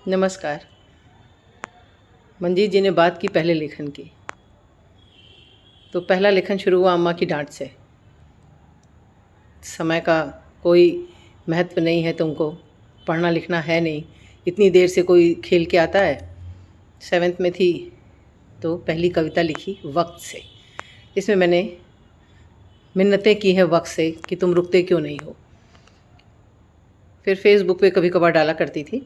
नमस्कार। मंजीत जी ने बात की पहले लेखन की, तो पहला लेखन शुरू हुआ अम्मा की डांट से। समय का कोई महत्व नहीं है, तुमको पढ़ना लिखना है नहीं, इतनी देर से कोई खेल के आता है। 7th में थी तो पहली कविता लिखी वक्त से। इसमें मैंने मिन्नतें की हैं वक्त से कि तुम रुकते क्यों नहीं हो। फिर फेसबुक पे कभी कभार डाला करती थी।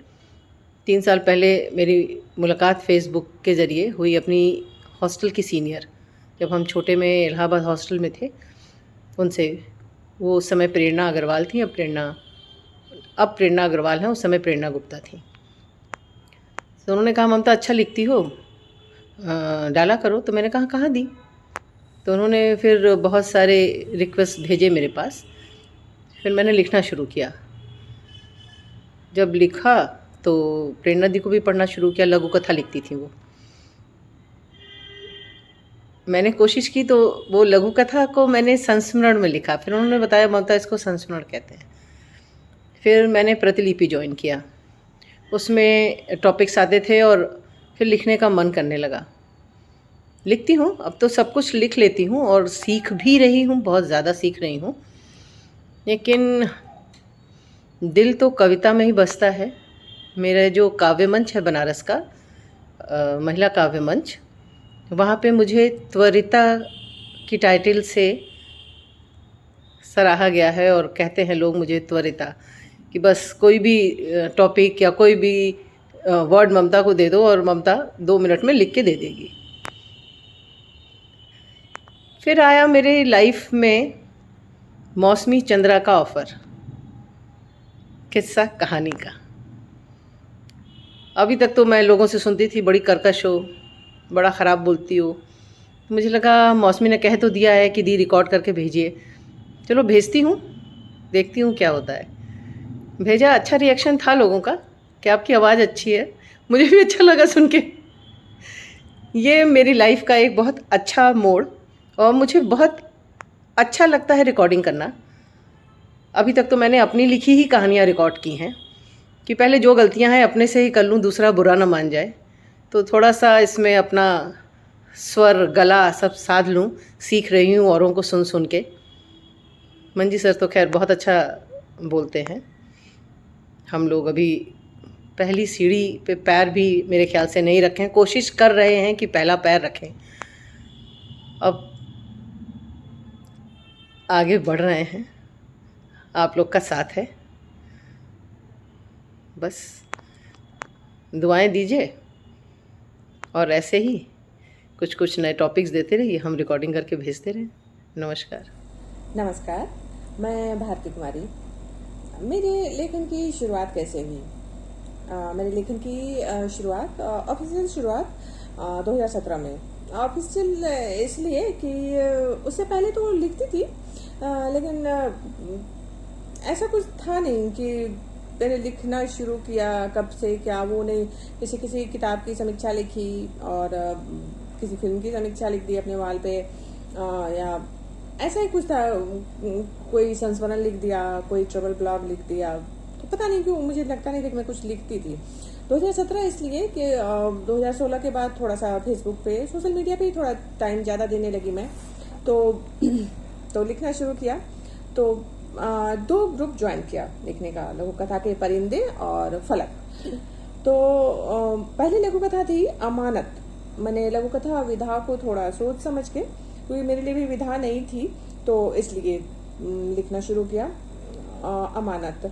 3 साल पहले मेरी मुलाकात फ़ेसबुक के ज़रिए हुई अपनी हॉस्टल की सीनियर, जब हम छोटे में इलाहाबाद हॉस्टल में थे उनसे। वो उस समय प्रेरणा अग्रवाल थी, अब प्रेरणा अग्रवाल हैं, उस समय प्रेरणा गुप्ता थी। तो उन्होंने कहा ममता अच्छा लिखती हो, डाला करो। तो मैंने कहा कहाँ दी। तो उन्होंने फिर बहुत सारे रिक्वेस्ट भेजे मेरे पास। फिर मैंने लिखना शुरू किया। जब लिखा तो प्रेरणा दी को भी पढ़ना शुरू किया। लघु कथा लिखती थी वो। मैंने कोशिश की तो वो लघु कथा को मैंने संस्मरण में लिखा। फिर उन्होंने बताया ममता इसको संस्मरण कहते हैं। फिर मैंने प्रतिलिपि ज्वाइन किया। उसमें टॉपिक्स आते थे और फिर लिखने का मन करने लगा। लिखती हूँ, अब तो सब कुछ लिख लेती हूँ और सीख भी रही हूँ, बहुत ज़्यादा सीख रही हूँ। लेकिन दिल तो कविता में ही बसता है। मेरा जो काव्य मंच है बनारस का, महिला काव्य मंच, वहाँ पे मुझे त्वरिता की टाइटल से सराहा गया है। और कहते हैं लोग मुझे त्वरिता, कि बस कोई भी टॉपिक या कोई भी वर्ड ममता को दे दो और ममता 2 मिनट में लिख के दे देगी। फिर आया मेरे लाइफ में मौसमी चंद्रा का ऑफ़र, किस्सा कहानी का। अभी तक तो मैं लोगों से सुनती थी बड़ी कर्कश हो, बड़ा ख़राब बोलती हो। मुझे लगा मौसमी ने कह तो दिया है कि दी रिकॉर्ड करके भेजिए, चलो भेजती हूँ, देखती हूँ क्या होता है। भेजा, अच्छा रिएक्शन था लोगों का कि आपकी आवाज़ अच्छी है। मुझे भी अच्छा लगा सुन के। ये मेरी लाइफ का एक बहुत अच्छा मोड़, और मुझे बहुत अच्छा लगता है रिकॉर्डिंग करना। अभी तक तो मैंने अपनी लिखी ही कहानियाँ रिकॉर्ड की हैं कि पहले जो गलतियाँ हैं अपने से ही कर लूँ, दूसरा बुरा ना मान जाए। तो थोड़ा सा इसमें अपना स्वर गला सब साध लूँ, सीख रही हूँ औरों को सुन सुन के। मंजी सर तो खैर बहुत अच्छा बोलते हैं। हम लोग अभी पहली सीढ़ी पे पैर भी मेरे ख्याल से नहीं रखे हैं, कोशिश कर रहे हैं कि पहला पैर रखें। अब आगे बढ़ रहे हैं, आप लोग का साथ है, बस दुआएं दीजिए और ऐसे ही कुछ कुछ नए टॉपिक्स देते रहिए, हम रिकॉर्डिंग करके भेजते रहें। नमस्कार। नमस्कार, मैं भारती कुमारी। मेरे लेखन की शुरुआत कैसे हुई? मेरे लेखन की शुरुआत, ऑफिशियल शुरुआत 2017 में। ऑफिशियल इसलिए कि उससे पहले तो लिखती थी, लेकिन ऐसा कुछ था नहीं कि मैंने लिखना शुरू किया कब से क्या, वो नहीं। किसी किसी किताब की समीक्षा लिखी और किसी फिल्म की समीक्षा लिख दी अपने वॉल पे, या ऐसा ही कुछ था। कोई संस्मरण लिख दिया, कोई ट्रेवल ब्लॉग लिख दिया। तो पता नहीं क्यों मुझे लगता नहीं कि मैं कुछ लिखती थी। 2017 इसलिए कि 2016 के बाद थोड़ा सा फेसबुक पे, सोशल मीडिया पे ही थोड़ा टाइम ज़्यादा देने लगी मैं। तो तो लिखना शुरू किया। तो 2 ग्रुप ज्वाइन किया लिखने का, लघु कथा के परिंदे और फलक। तो पहली लघु कथा थी अमानत। मैंने लघु कथा विधा को थोड़ा सोच समझ के, क्योंकि मेरे लिए भी विधा नहीं थी, तो इसलिए लिखना शुरू किया अमानत।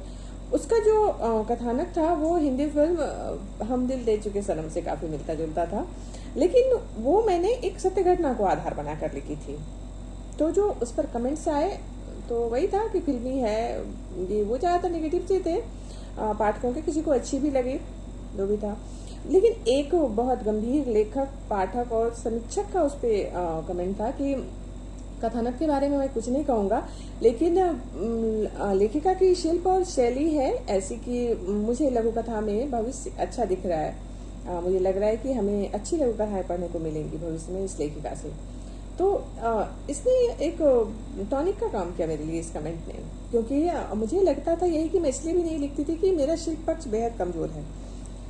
उसका जो कथानक था वो हिंदी फिल्म हम दिल दे चुके सनम से काफी मिलता जुलता था, लेकिन वो मैंने एक सत्य घटना को आधार बनाकर लिखी थी। तो जो उस पर कमेंट्स आए तो वही था कि फिल्मी है, ये वो ज़्यादातर नेगेटिव से थे पाठकों के, किसी को अच्छी भी लगी, जो भी था। लेकिन एक बहुत गंभीर लेखक, पाठक और समीक्षक का उस पर कमेंट था कि कथानक के बारे में मैं कुछ नहीं कहूँगा, लेकिन लेखिका की शिल्प और शैली है ऐसी कि मुझे लघु कथा में भविष्य अच्छा दिख रहा है। मुझे लग रहा है कि हमें अच्छी लघु कथाएं पढ़ने को मिलेंगी भविष्य में इस लेखिका से। तो इसने एक टॉनिक का काम किया मेरे लिए इस कमेंट ने, क्योंकि मुझे लगता था यही कि मैं इसलिए भी नहीं लिखती थी कि मेरा शिल्प पक्ष बेहद कमजोर है।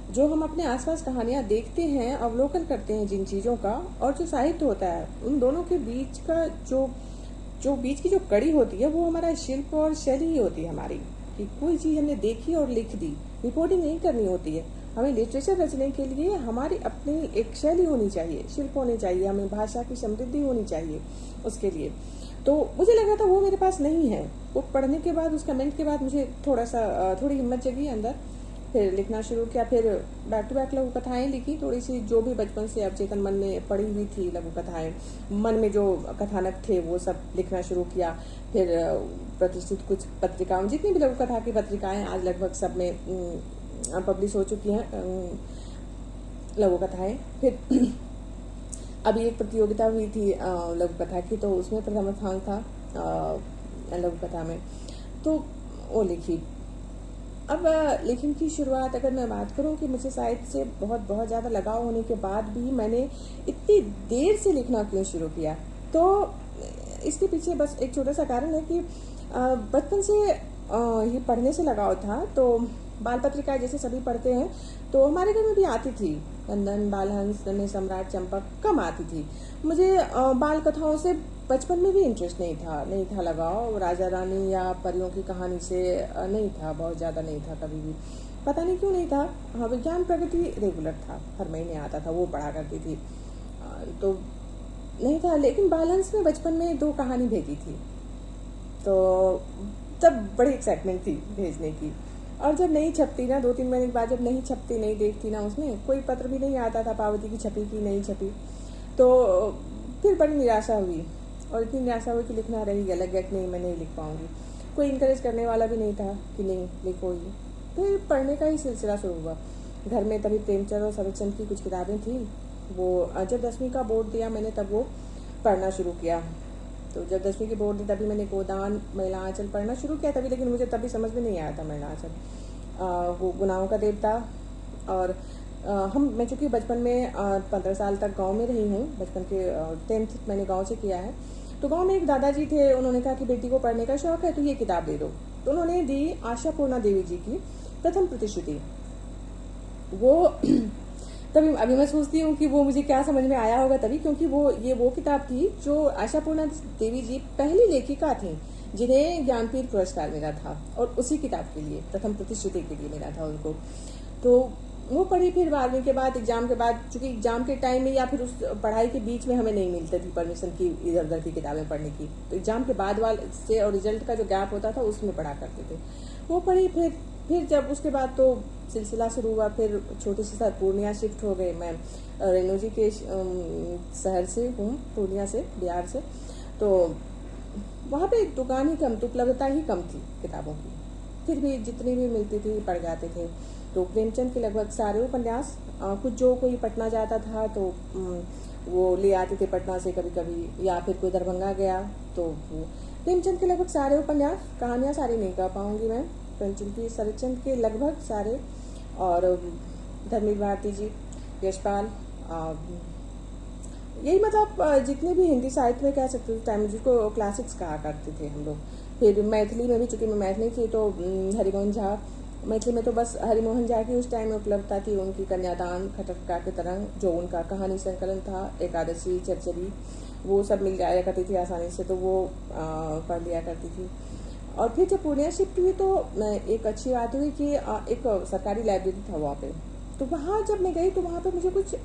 जो हम अपने आसपास कहानियां देखते हैं, अवलोकन करते हैं जिन चीजों का, और जो साहित्य होता है, उन दोनों के बीच का जो बीच की जो कड़ी होती है, वो हमारा शिल्प और शैली ही होती है हमारी। कि कोई चीज हमने देखी और लिख दी, रिपोर्टिंग नहीं करनी होती है। हमें लिटरेचर रचने के लिए हमारी अपनी एक शैली होनी चाहिए, शिल्प होनी चाहिए, हमें भाषा की समृद्धि होनी चाहिए उसके लिए। तो मुझे लगा था वो मेरे पास नहीं है। वो पढ़ने के बाद, उस कमेंट के बाद मुझे थोड़ी हिम्मत जगी अंदर। फिर लिखना शुरू किया। फिर बैक टू बैक लघु कथाएं लिखी, थोड़ी सी जो भी बचपन से अवचेतन मन में पड़ी हुई थी लघु कथाएं, मन में जो कथानक थे वो सब लिखना शुरू किया। फिर प्रतिष्ठित कुछ पत्रिकाओं, जितनी भी लघु कथा की पत्रिकाएं आज लगभग सब में पब्लिश हो चुकी हैं लघु कथाएं। फिर अभी एक प्रतियोगिता हुई थी लघु कथा की, तो उसमें प्रथम स्थान था लघु कथा में, तो वो लिखी। अब लेखन की शुरुआत अगर मैं बात करूं कि मुझे साहित्य से बहुत ज़्यादा लगाव होने के बाद भी मैंने इतनी देर से लिखना क्यों शुरू किया, तो इसके पीछे बस एक छोटा सा कारण है कि बचपन से ये पढ़ने से लगाव था। तो बाल पत्रिकाएं जैसे सभी पढ़ते हैं, तो हमारे घर में भी आती थी, नंदन, बालहंस, नन्हे सम्राट, चंपक, कम आती थी। मुझे बाल कथाओं से बचपन में भी इंटरेस्ट नहीं था लगाव। राजा रानी या परियों की कहानी से नहीं था, बहुत ज़्यादा नहीं था, कभी भी पता नहीं क्यों नहीं था। हाँ, विज्ञान प्रगति रेगुलर था, हर महीने आता था, वो पढ़ा करती थी, तो नहीं था। लेकिन बालहंस में बचपन में 2 कहानी भेजी थी, तो तब बड़ी एक्साइटमेंट थी भेजने की। और जब नहीं छपती ना, 2-3 महीने के बाद जब नहीं छपती, नहीं देखती ना, उसमें कोई पत्र भी नहीं आता था पार्वती की छपी की नहीं छपी, तो फिर बड़ी निराशा हुई। और इतनी निराशा हुई कि लिखना रही गया, लग गया कि नहीं, मैं नहीं लिख पाऊंगी। कोई इनकरेज करने वाला भी नहीं था कि नहीं लिखो ही। फिर पढ़ने का ही सिलसिला शुरू हुआ। घर में तभी प्रेमचंद और शरतचंद की कुछ किताबें थी, वो जब 10वीं का बोर्ड दिया मैंने, तब वो पढ़ना शुरू किया। तो जब 10वीं की बोर्ड दी तभी मैंने गोदान, महिला आंचल पढ़ना शुरू किया तभी, लेकिन मुझे तभी समझ में नहीं आया था महिला आंचल, वो गुनाहों का देवता। और मैं चूँकि बचपन में 15 साल तक गांव में रही हूँ, बचपन के 10th मैंने गांव से किया है। तो गांव में एक दादाजी थे, उन्होंने कहा कि बेटी को पढ़ने का शौक है तो ये किताब दे दो। तो उन्होंने दी आशापूर्णा देवी जी की प्रथम प्रतिश्रुति। वो तभी अभी मैं सोचती हूँ कि वो मुझे क्या समझ में आया होगा तभी, क्योंकि वो किताब थी जो आशापूर्णा देवी जी पहली लेखिका थी जिन्हें ज्ञानपीठ पुरस्कार मिला था, और उसी किताब के लिए, प्रथम प्रतिश्रुति के लिए मिला था उनको। तो वो पढ़ी। फिर 12वीं के बाद, एग्जाम के बाद, चूंकि एग्जाम के टाइम में या फिर उस पढ़ाई के बीच में हमें नहीं मिलती थी परमिशन की इधर उधर की किताबें पढ़ने की, तो एग्जाम के बाद वाले से और रिजल्ट का जो गैप होता था उसमें पढ़ा करते थे। वो पढ़ी। फिर जब उसके बाद तो सिलसिला शुरू हुआ। फिर छोटे से साथ पूर्णिया शिफ्ट हो गए। मैं रेणु जी के शहर से हूँ, पूर्णिया से, बिहार से। तो वहाँ पे दुकान ही कम, तो उपलब्धता ही कम थी किताबों की। फिर भी जितनी भी मिलती थी पढ़ जाते थे। तो प्रेमचंद के लगभग सारे उपन्यास, कुछ जो कोई पटना जाता था तो वो ले आते थे पटना से कभी कभी, या फिर कोई दरभंगा गया तो वो प्रेमचंद के लगभग सारे उपन्यास, कहानियाँ सारी नहीं कह पाऊंगी मैं, प्रेमचंद की, शरतचंद के लगभग सारे, और धर्मेंद्र भारती जी, यशपाल, यही मतलब जितने भी हिंदी साहित्य में कह सकते थे टाइम, जिसको क्लासिक्स कहा करते थे हम लोग। फिर मैथिली में भी, चूंकि मैं मैथिली थी, तो हरिमोहन झा, मैथिली में तो बस हरिमोहन झा की उस टाइम में उपलब्धता थी। उनकी कन्यादान, खटका के तरंग, जो उनका कहानी संकलन था, एकादशी, चरचरी, वो सब मिल जाया करती थी आसानी से, तो वो पढ़ लिया करती थी। और फिर जब पूर्णिया शिफ्ट हुई तो एक अच्छी बात हुई कि एक सरकारी लाइब्रेरी था वहाँ पे, तो वहाँ जब मैं गई तो वहाँ पे मुझे कुछ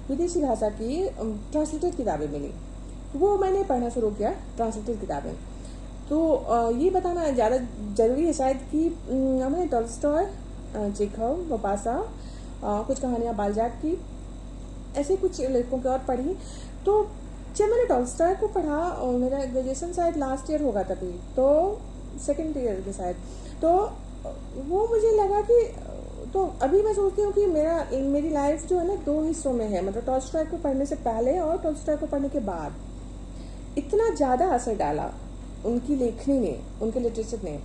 विदेशी भाषा की ट्रांसलेटेड किताबें मिली, तो वो मैंने पढ़ना शुरू किया, ट्रांसलेटेड किताबें। तो ये बताना ज़्यादा ज़रूरी है शायद कि हमने टॉल्स्टॉय, चेखव, मोपासा, कुछ कहानियाँ बाल्जाक की, ऐसे कुछ लेखकों की और पढ़ी। तो जब मैंने टॉल्स्टॉय को पढ़ा, मेरा ग्रेजुएशन शायद लास्ट ईयर होगा तभी, तो सेकेंड ईयर के शायद, तो वो मुझे लगा कि, तो अभी मैं सोचती हूँ कि मेरी लाइफ जो है ना 2 हिस्सों में है, मतलब टॉल्स्टॉय को पढ़ने से पहले और टॉल्स्टॉय को पढ़ने के बाद। इतना ज़्यादा असर डाला उनकी लेखनी ने, उनके लिटरेचर ने।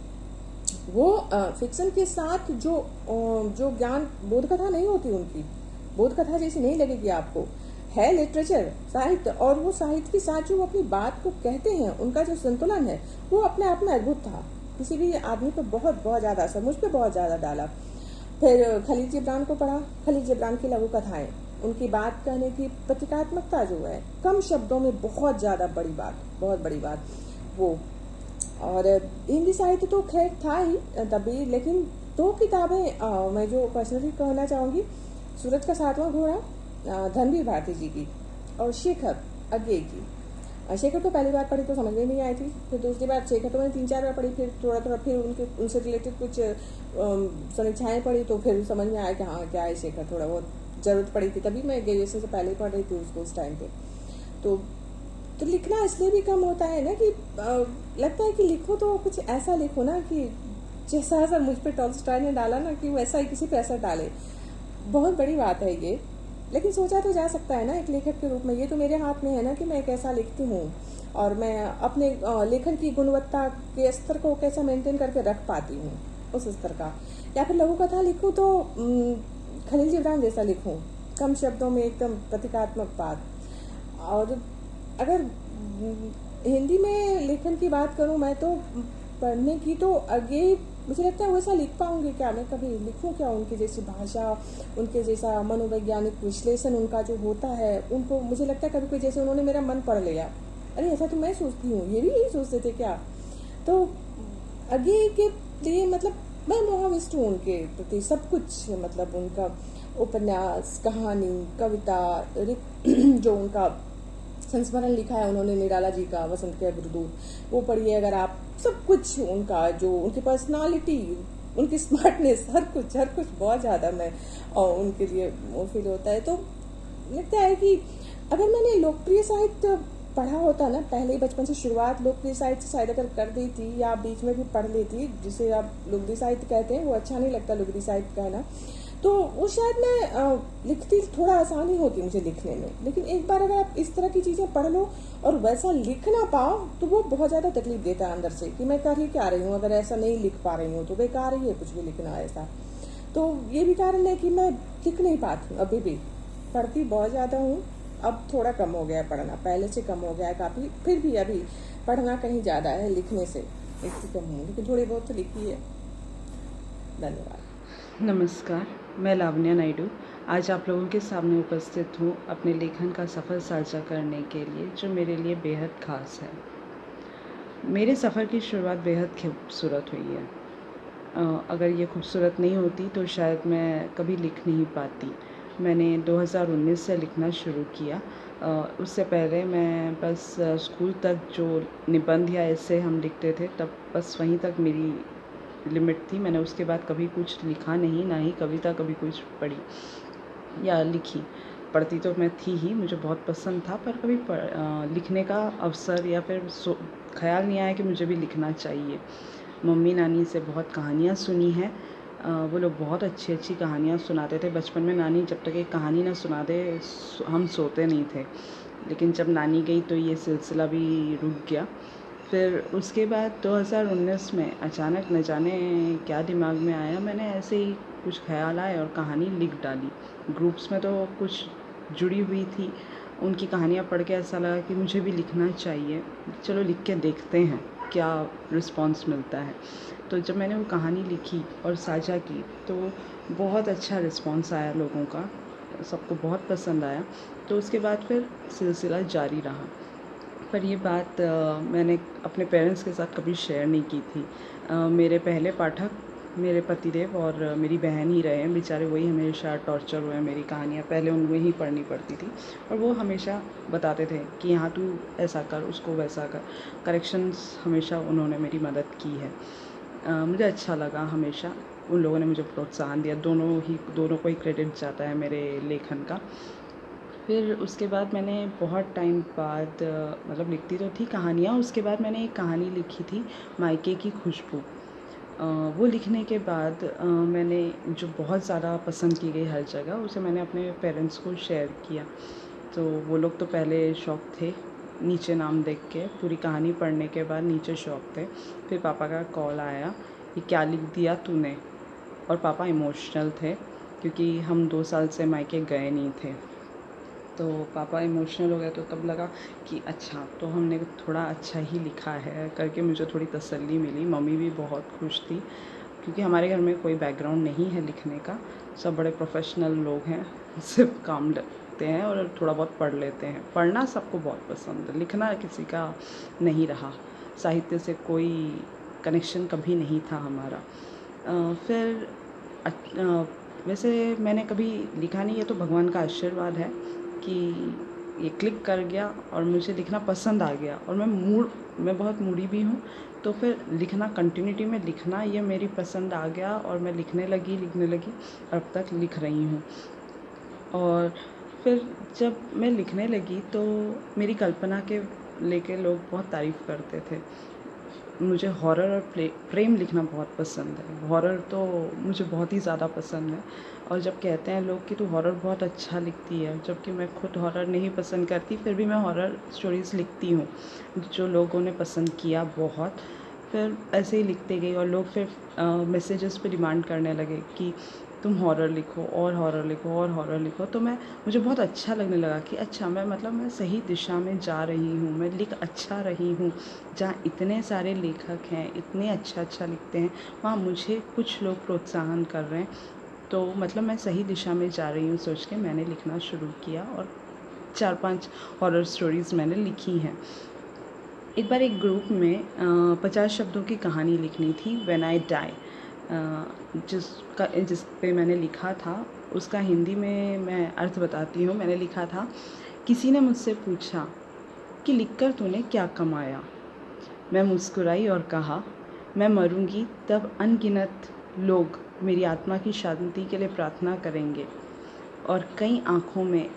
वो फिक्शन के साथ जो ज्ञान, बोध कथा नहीं होती उनकी, बोध कथा जैसी नहीं लगेगी आपको, है लिटरेचर, साहित्य, और वो साहित्य के साथ जो वो अपनी बात को कहते हैं, उनका जो संतुलन है वो अपने आप में अद्भुत था। किसी भी आदमी पर बहुत ज़्यादा असर, मुझ पर बहुत ज़्यादा डाला। फिर खलील जिब्रान को पढ़ा। खलील जिब्रान की लघु कथाएं, उनकी बात कहने की प्रतीकात्मकता जो है, कम शब्दों में बहुत ज़्यादा बड़ी बात, बहुत बड़ी बात वो। और हिंदी साहित्य तो खैर था ही तभी, लेकिन दो किताबें मैं जो पर्सनली कहना चाहूँगी, सूरज का सातवां घोड़ा धनवीर भारती जी की, और शेखर अज्ञे की। शेखर तो पहली बार पढ़ी तो समझ में नहीं आई थी, फिर दूसरी बार शेखर तो मैंने 3-4 बार पढ़ी, फिर थोड़ा थोड़ा फिर उनसे रिलेटेड कुछ समीक्षाएं पढ़ी तो फिर समझ में आया कि हाँ क्या है शेखर, थोड़ा बहुत ज़रूरत पड़ी थी, तभी मैं ग्रेजुएशन से पहले ही पढ़ रही थी उसको उस टाइम पे। तो लिखना इसलिए भी कम होता है ना कि लगता है कि लिखो तो कुछ ऐसा लिखो ना कि जैसा असर मुझ पे टॉल्स्टॉय ने डाला ना, कि वैसा ही किसी पे असर डाले। बहुत बड़ी बात है ये, लेकिन सोचा तो जा सकता है ना एक लेखक के रूप में। ये तो मेरे हाथ में है ना कि मैं कैसा लिखती हूँ, और मैं अपने लेखन की गुणवत्ता के स्तर को कैसा मेंटेन करके रख पाती हूँ, उस स्तर का। या फिर लघु कथा लिखूँ तो खलील जिब्रान जैसा लिखूँ, कम शब्दों में एकदम प्रतीकात्मक बात। और अगर हिंदी में लेखन की बात करूं मैं, तो पढ़ने की तो आगे मुझे लगता है वैसा लिख पाऊंगी क्या, मैं कभी लिखूं क्या उनकी जैसी भाषा, उनके जैसा मनोवैज्ञानिक विश्लेषण उनका जो होता है, उनको मुझे लगता है कभी कोई जैसे उन्होंने मेरा मन पढ़ लिया, अरे ऐसा तो मैं सोचती हूँ, ये भी यही सोचते थे क्या। तो आगे के लिए मतलब मैं मोहाविष्ट हूँ उनके प्रति, सब कुछ मतलब उनका उपन्यास, कहानी, कविता, जो उनका संस्मरण लिखा है उन्होंने निराला जी का, वसंत के अग्रदूत, वो पढ़िए अगर आप। सब कुछ उनका, जो उनकी पर्सनालिटी, उनकी स्मार्टनेस, हर कुछ बहुत ज़्यादा मैं और उनके लिए वो फील होता है। तो लगता है कि अगर मैंने लोकप्रिय साहित्य पढ़ा होता ना पहले ही, बचपन से शुरुआत लोकप्रिय साहित्य से शायद अगर कर दी थी, या बीच में भी पढ़ लेती, जिसे आप लुगदी साहित्य कहते हैं, वो अच्छा नहीं लगता लुगदी साहित्य कहना, तो वो शायद मैं लिखती, थोड़ा आसानी होती मुझे लिखने में। लेकिन एक बार अगर आप इस तरह की चीज़ें पढ़ लो और वैसा लिख ना पाओ, तो वो बहुत ज़्यादा तकलीफ देता है अंदर से कि मैं कर ही क्या रही हूँ, अगर ऐसा नहीं लिख पा रही हूँ तो बेकार ही है कुछ भी लिखना ऐसा। तो ये भी कारण है कि मैं लिख नहीं पाती हूँ अभी भी। पढ़ती बहुत ज़्यादा हूँ, अब थोड़ा कम हो गया है पढ़ना, पहले से कम हो गया है काफ़ी, फिर भी अभी पढ़ना कहीं ज़्यादा है लिखने से, इतनी कम हूँ, लेकिन थोड़ी बहुत तो लिखी है। धन्यवाद। नमस्कार, मैं लावण्या नायडू आज आप लोगों के सामने उपस्थित हूँ अपने लेखन का सफ़र साझा करने के लिए, जो मेरे लिए बेहद ख़ास है। मेरे सफ़र की शुरुआत बेहद खूबसूरत हुई है। अगर ये खूबसूरत नहीं होती तो शायद मैं कभी लिख नहीं पाती। मैंने 2019 से लिखना शुरू किया। उससे पहले मैं बस स्कूल तक जो निबंध या ऐसे हम लिखते थे, तब बस वहीं तक मेरी लिमिट थी। मैंने उसके बाद कभी कुछ लिखा नहीं, ना ही कविता कभी कुछ पढ़ी या लिखी। पढ़ती तो मैं थी ही, मुझे बहुत पसंद था, पर कभी लिखने का अवसर या फिर ख़्याल नहीं आया कि मुझे भी लिखना चाहिए। मम्मी नानी से बहुत कहानियाँ सुनी हैं, वो लोग बहुत अच्छी अच्छी कहानियाँ सुनाते थे। बचपन में नानी जब तक एक कहानी ना सुना दे हम सोते नहीं थे, लेकिन जब नानी गई तो ये सिलसिला भी रुक गया। फिर उसके बाद 2019 में अचानक न जाने क्या दिमाग में आया, मैंने ऐसे ही कुछ ख़्याल आए और कहानी लिख डाली। ग्रुप्स में तो कुछ जुड़ी हुई थी, उनकी कहानियाँ पढ़ के ऐसा लगा कि मुझे भी लिखना चाहिए, चलो लिख के देखते हैं क्या रिस्पॉन्स मिलता है। तो जब मैंने वो कहानी लिखी और साझा की तो बहुत अच्छा रिस्पॉन्स आया लोगों का, सबको बहुत पसंद आया। तो उसके बाद फिर सिलसिला जारी रहा। पर ये बात मैंने अपने पेरेंट्स के साथ कभी शेयर नहीं की थी। मेरे पहले पाठक मेरे पतिदेव और मेरी बहन ही रहे हैं, बेचारे वही हमेशा टॉर्चर हुए हैं। मेरी कहानियाँ पहले उनको ही पढ़नी पड़ती थी और वो हमेशा बताते थे कि यहाँ तू ऐसा कर, उसको वैसा कर। करेक्शंस हमेशा उन्होंने मेरी मदद की है। मुझे अच्छा लगा, हमेशा उन लोगों ने मुझे प्रोत्साहन दिया। दोनों को ही क्रेडिट जाता है मेरे लेखन का। फिर उसके बाद मैंने बहुत टाइम बाद मतलब लिखती तो थी कहानियाँ, उसके बाद मैंने एक कहानी लिखी थी मायके की खुशबू। वो लिखने के बाद मैंने, जो बहुत ज़्यादा पसंद की गई हर जगह, उसे मैंने अपने पेरेंट्स को शेयर किया। तो वो लोग तो पहले शॉक थे, नीचे नाम देख के पूरी कहानी पढ़ने के बाद नीचे शॉक थे। फिर पापा का कॉल आया कि क्या लिख दिया तूने, और पापा इमोशनल थे क्योंकि हम 2 साल से मायके गए नहीं थे। तो पापा इमोशनल हो गए, तो तब लगा कि अच्छा, तो हमने थोड़ा अच्छा ही लिखा है करके मुझे थोड़ी तसल्ली मिली। मम्मी भी बहुत खुश थी क्योंकि हमारे घर में कोई बैकग्राउंड नहीं है लिखने का, सब बड़े प्रोफेशनल लोग हैं, सिर्फ काम लेते हैं और थोड़ा बहुत पढ़ लेते हैं। पढ़ना सबको बहुत पसंद है, लिखना किसी का नहीं रहा। साहित्य से कोई कनेक्शन कभी नहीं था हमारा। फिर वैसे मैंने कभी लिखा नहीं, ये तो भगवान का आशीर्वाद है कि ये क्लिक कर गया और मुझे लिखना पसंद आ गया, और मैं बहुत मूडी भी हूँ, तो फिर लिखना, कंटिन्यूटी में लिखना, ये मेरी पसंद आ गया और मैं लिखने लगी और अब तक लिख रही हूँ। और फिर जब मैं लिखने लगी तो मेरी कल्पना के लेके लोग बहुत तारीफ़ करते थे। मुझे हॉरर और प्रेम लिखना बहुत पसंद है। हॉरर तो मुझे बहुत ही ज़्यादा पसंद है, और जब कहते हैं लोग कि तू हॉरर बहुत अच्छा लिखती है, जबकि मैं खुद हॉरर नहीं पसंद करती, फिर भी मैं हॉरर स्टोरीज़ लिखती हूँ, जो लोगों ने पसंद किया बहुत। फिर ऐसे ही लिखते गई और लोग फिर मैसेजेस पे डिमांड करने लगे कि तुम हॉरर लिखो और हॉरर लिखो और हॉरर लिखो। तो मुझे बहुत अच्छा लगने लगा कि अच्छा, मैं सही दिशा में जा रही हूँ, मैं लिख अच्छा रही हूँ। जहाँ इतने सारे लेखक हैं, इतने अच्छा लिखते हैं, वहाँ मुझे कुछ लोग प्रोत्साहन कर रहे हैं, तो मतलब मैं सही दिशा में जा रही हूँ सोच के मैंने लिखना शुरू किया, और 4-5 हॉरर स्टोरीज़ मैंने लिखी हैं। एक बार एक ग्रुप में 50 शब्दों की कहानी लिखनी थी, व्हेन आई डाई, जिस पे मैंने लिखा था उसका हिंदी में मैं अर्थ बताती हूँ। मैंने लिखा था, किसी ने मुझसे पूछा कि लिखकर तूने क्या कमाया। मैं मुस्कुराई और कहा, मैं मरूंगी तब अनगिनत लोग मेरी आत्मा की शांति के लिए प्रार्थना करेंगे, और कई आँखों में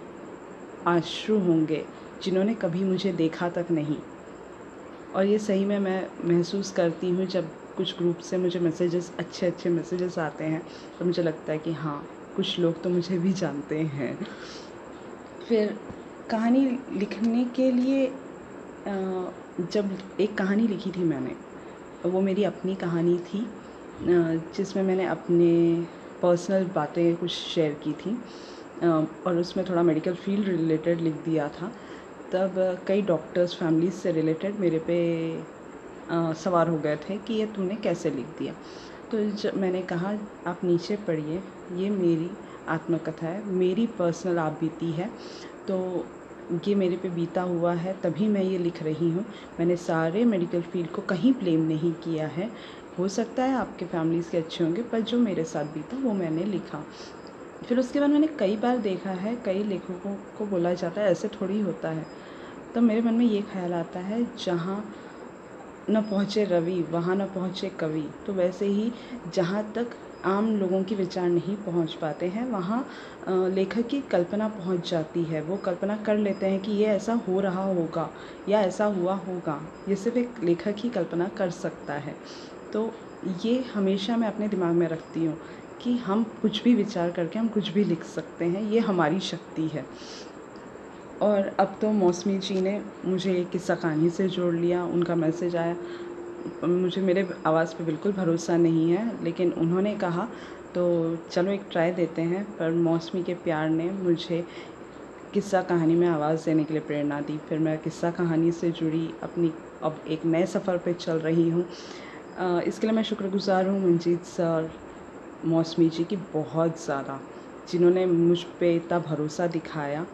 आंसू होंगे जिन्होंने कभी मुझे देखा तक नहीं। और ये सही में मैं महसूस करती हूँ, जब कुछ ग्रुप से मुझे अच्छे मैसेजेस आते हैं, तो मुझे लगता है कि हाँ, कुछ लोग तो मुझे भी जानते हैं। फिर कहानी लिखने के लिए जब एक कहानी लिखी थी मैंने, वो मेरी अपनी कहानी थी, जिसमें मैंने अपने पर्सनल बातें कुछ शेयर की थी, और उसमें थोड़ा मेडिकल फील्ड रिलेटेड लिख दिया था। तब कई डॉक्टर्स फैमिलीज से रिलेटेड मेरे पे सवार हो गए थे कि ये तूने कैसे लिख दिया। तो जब मैंने कहा, आप नीचे पढ़िए, ये मेरी आत्मकथा है, मेरी पर्सनल आप बीती है, तो ये मेरे पे बीता हुआ है, तभी मैं ये लिख रही हूँ। मैंने सारे मेडिकल फील्ड को कहीं ब्लेम नहीं किया है। हो सकता है आपके फैमिलीज़ के अच्छे होंगे, पर जो मेरे साथ बीता वो मैंने लिखा। फिर उसके बाद मैंने कई बार देखा है, कई लेखकों को बोला जाता है ऐसे थोड़ी होता है, तो मेरे मन में ये ख्याल आता है, जहाँ न पहुँचे रवि वहाँ न पहुँचे कवि। तो वैसे ही जहाँ तक आम लोगों के विचार नहीं पहुँच पाते हैं, वहाँ लेखक की कल्पना पहुँच जाती है। वो कल्पना कर लेते हैं कि ये ऐसा हो रहा होगा या ऐसा हुआ होगा। ये सिर्फ एक लेखक ही कल्पना कर सकता है। तो ये हमेशा मैं अपने दिमाग में रखती हूँ कि हम कुछ भी विचार करके हम कुछ भी लिख सकते हैं, ये हमारी शक्ति है। और अब तो मौसमी जी ने मुझे एक किस्सा कहानी से जोड़ लिया, उनका मैसेज आया। मुझे मेरे आवाज़ पे बिल्कुल भरोसा नहीं है, लेकिन उन्होंने कहा तो चलो एक ट्राई देते हैं। पर मौसमी के प्यार ने मुझे किस्सा कहानी में आवाज़ देने के लिए प्रेरणा दी। फिर मैं किस्सा कहानी से जुड़ी अपनी अब एक नए सफ़र पे चल रही हूँ। इसके लिए मैं शुक्रगुज़ार हूँ मंजीत सर, मौसमी जी की बहुत ज़्यादा, जिन्होंने मुझ पे इतना भरोसा दिखाया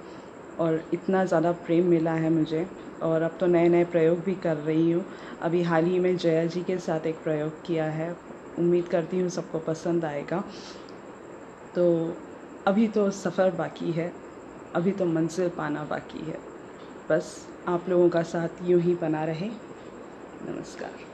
और इतना ज़्यादा प्रेम मिला है मुझे। और अब तो नए प्रयोग भी कर रही हूँ। अभी हाल ही में जया जी के साथ एक प्रयोग किया है, उम्मीद करती हूँ सबको पसंद आएगा। तो अभी तो सफ़र बाकी है, अभी तो मंजिल पाना बाकी है। बस आप लोगों का साथ यूँ ही बना रहे। नमस्कार।